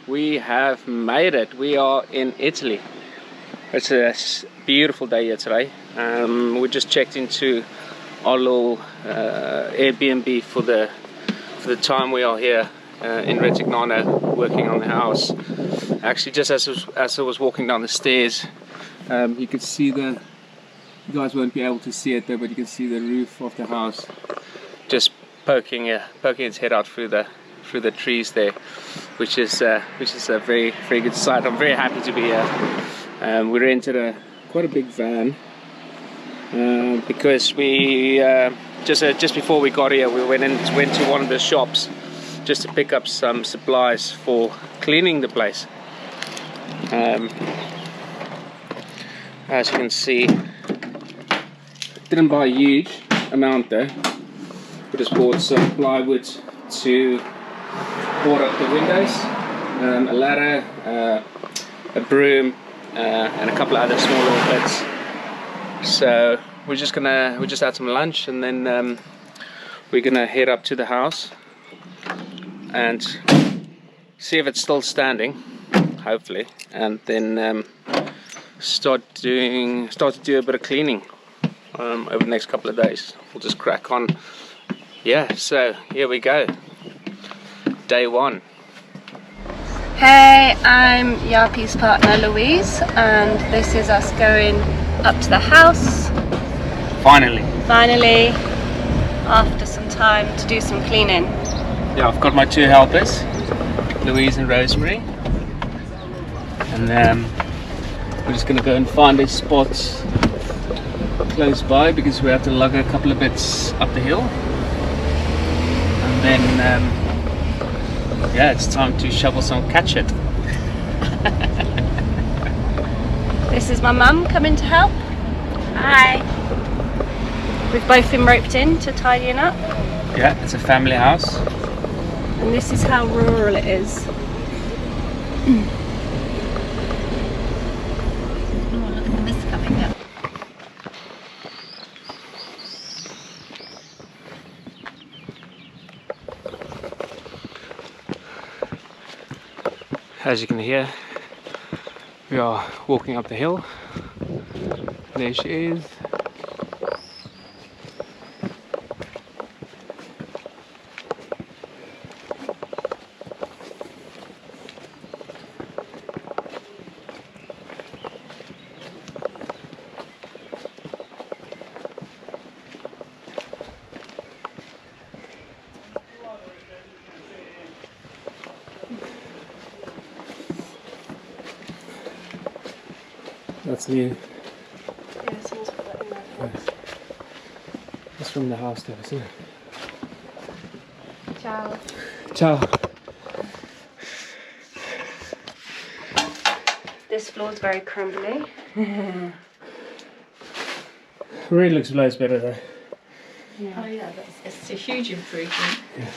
we have made it. We are in Italy. It's a beautiful day here today. We just checked into our little Airbnb for the time we are here in Retignano working on the house. Actually, just as I was walking down the stairs, you could see you guys won't be able to see it there, but you can see the roof of the house just poking its head out through the trees there, which is a very, very good sight. I'm very happy to be here. We rented quite a big van because we just before we got here, we went to one of the shops just to pick up some supplies for cleaning the place. As you can see, didn't buy a huge amount there. We just bought some plywood to board up the windows, a ladder, a broom, and a couple of other small little bits. So we just had some lunch, and then we're gonna head up to the house and see if it's still standing, hopefully, and then start to do a bit of cleaning over the next couple of days. We'll just crack on. Yeah, so here we go. Day one. Hey, I'm Yapi's partner Louise, and this is us going up to the house. Finally, after some time to do some cleaning. Yeah, I've got my two helpers, Louise and Rosemary, and we're just gonna go and find a spot close by because we have to lug a couple of bits up the hill, and then yeah, it's time to shovel some catch it. This is my mum coming to help. Hi. We've both been roped in to tidying up. Yeah, it's a family house. And this is how rural it is. Oh, look at the mist coming up. As you can hear, we are walking up the hill. There she is. That's new. Yeah, someone's put that in there. Yes. That's from the house there, isn't it? Ciao. Ciao. This floor's very crumbly. Really looks loads better though. Yeah. Oh yeah, it's a huge improvement. Yeah.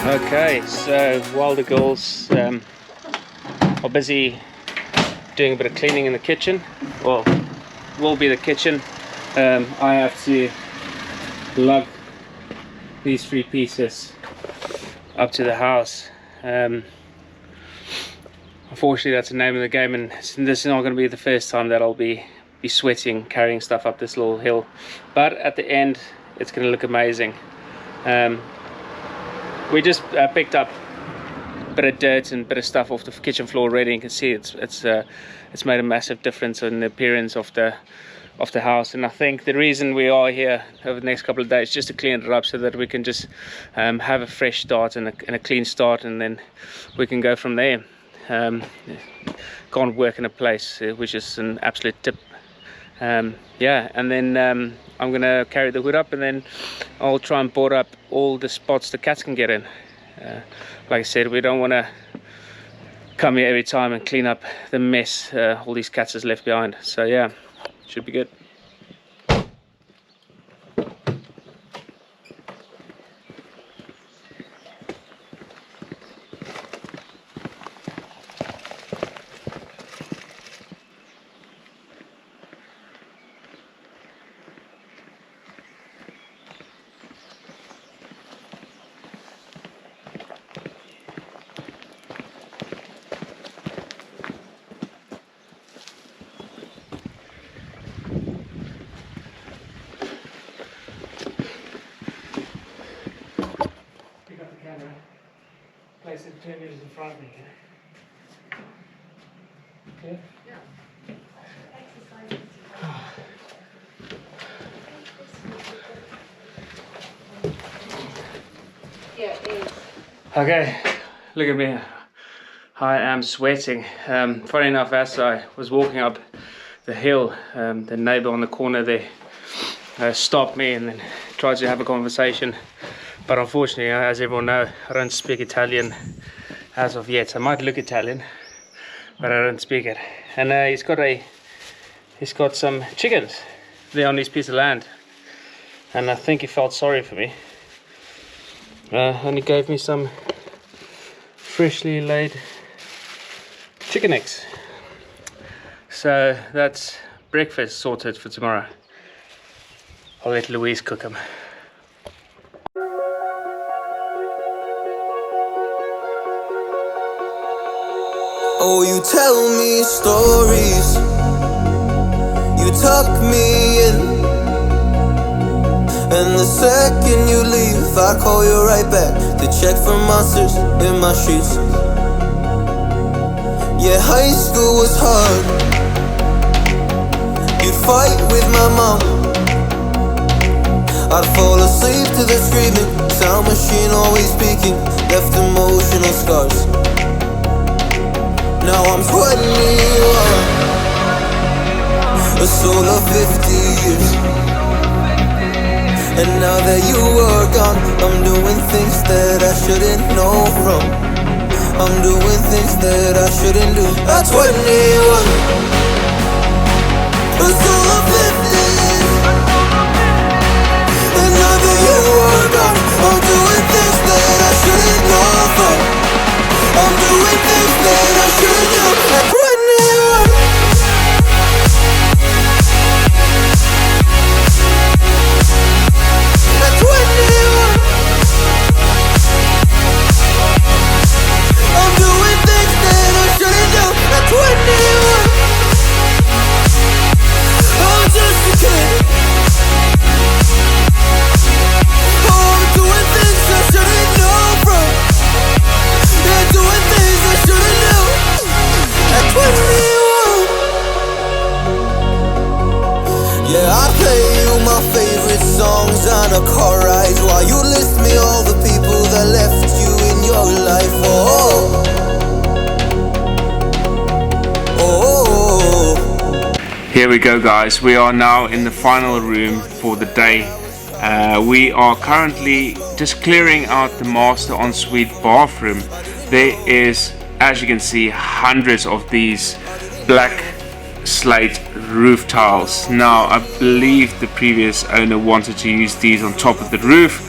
Okay, so while the girls are busy doing a bit of cleaning in the kitchen, well, will be the kitchen, I have to lug these three pieces up to the house. Unfortunately, that's the name of the game, and this is not going to be the first time that I'll be sweating carrying stuff up this little hill, but at the end it's going to look amazing. We just picked up a bit of dirt and a bit of stuff off the kitchen floor already. You can see it's made a massive difference in the appearance of the house, and I think the reason we are here over the next couple of days is just to clean it up so that we can just have a fresh start and a clean start, and then we can go from there. Can't work in a place which is an absolute tip Yeah, and then I'm gonna carry the hood up, and then I'll try and board up all the spots the cats can get in. Like I said, we don't want to come here every time and clean up the mess all these cats has left behind. So yeah, should be good. Place it 10 meters in front of me. Okay? Yeah, it is. Okay, look at me. I am sweating. Funny enough, as I was walking up the hill, the neighbor on the corner there stopped me and then tried to have a conversation. But unfortunately, as everyone knows, I don't speak Italian as of yet. I might look Italian, but I don't speak it. And he's got some chickens there on this piece of land, and I think he felt sorry for me. And he gave me some freshly laid chicken eggs. So that's breakfast sorted for tomorrow. I'll let Louise cook them. Oh, you tell me stories, you tuck me in, and the second you leave, I call you right back to check for monsters in my sheets. Yeah, high school was hard. You'd fight with my mom, I'd fall asleep to the screaming, sound machine always speaking, left emotional scars. Now I'm 21, a soul of 50 years. And now that you are gone, I'm doing things that I shouldn't know from. I'm doing things that I shouldn't do. At 21, a soul of 50 years. And now that you are gone, I'm doing things that I shouldn't know from. I'm doing things that I shouldn't do. At 21. At 21. I'm doing things that I shouldn't do. At 21. I'm just a kid. Oh, I'm doing things I shouldn't know from. Yeah, doing things I shouldn't do. At 21. Yeah, I play you my favorite songs on a car ride while you list me all the people that left you in your life. Oh, oh, oh. Here we go, guys. We are now in the final room for the day. We are currently just clearing out the master ensuite bathroom. There is, as you can see, hundreds of these black slate roof tiles. Now, I believe the previous owner wanted to use these on top of the roof.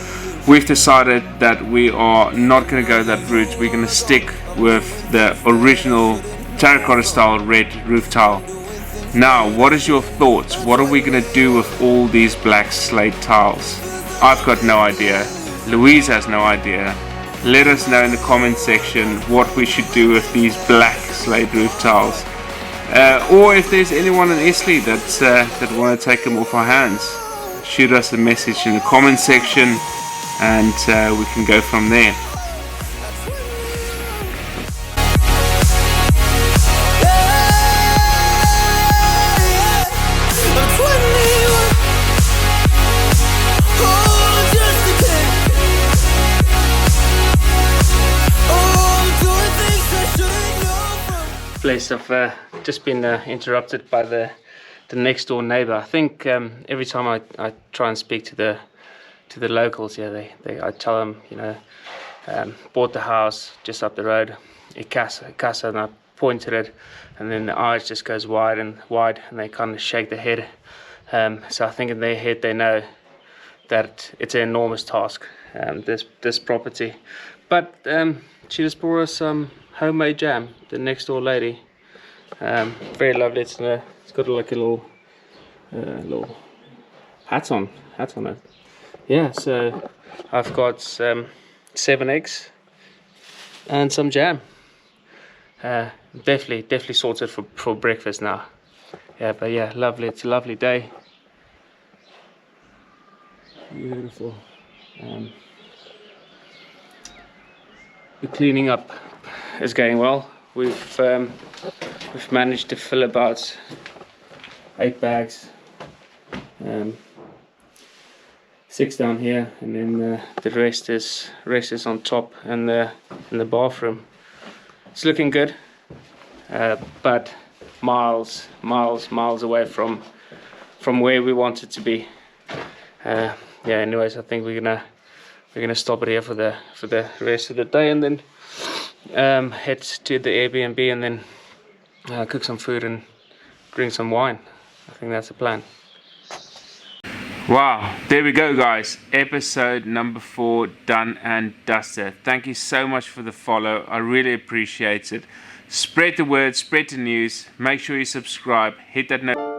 We've decided that we are not going to go that route. We're going to stick with the original terracotta style red roof tile. Now, what is your thoughts? What are we going to do with all these black slate tiles? I've got no idea. Louise has no idea. Let us know in the comment section what we should do with these black slate roof tiles. Or if there's anyone in Islay that want to take them off our hands, shoot us a message in the comment section, and we can go from there. Place, I've just been interrupted by the next door neighbor. I think every time I try and speak to the locals, yeah, I tell them, you know, bought the house just up the road, casa, and I pointed it, and then the eyes just goes wide, and they kind of shake their head. So I think in their head they know that it's an enormous task, this property. But she just brought us some homemade jam, the next door lady. Very lovely. It's got like a little hat on it. Yeah, so I've got 7 eggs and some jam. Definitely sorted for breakfast now. Yeah, but yeah, lovely. It's a lovely day. Beautiful. The cleaning up is going well. We've managed to fill about 8 bags, 6 down here, and then the rest is on top in the bathroom. It's looking good, but miles away from where we want it to be. Yeah. Anyways, I think we're gonna stop it here for the rest of the day, and then head to the Airbnb, and then cook some food and drink some wine. I think that's the plan. Wow, there we go, guys. Episode number 4 done and dusted. Thank you so much for the follow. I really appreciate it. Spread the word, spread the news. Make sure you subscribe, hit that notification.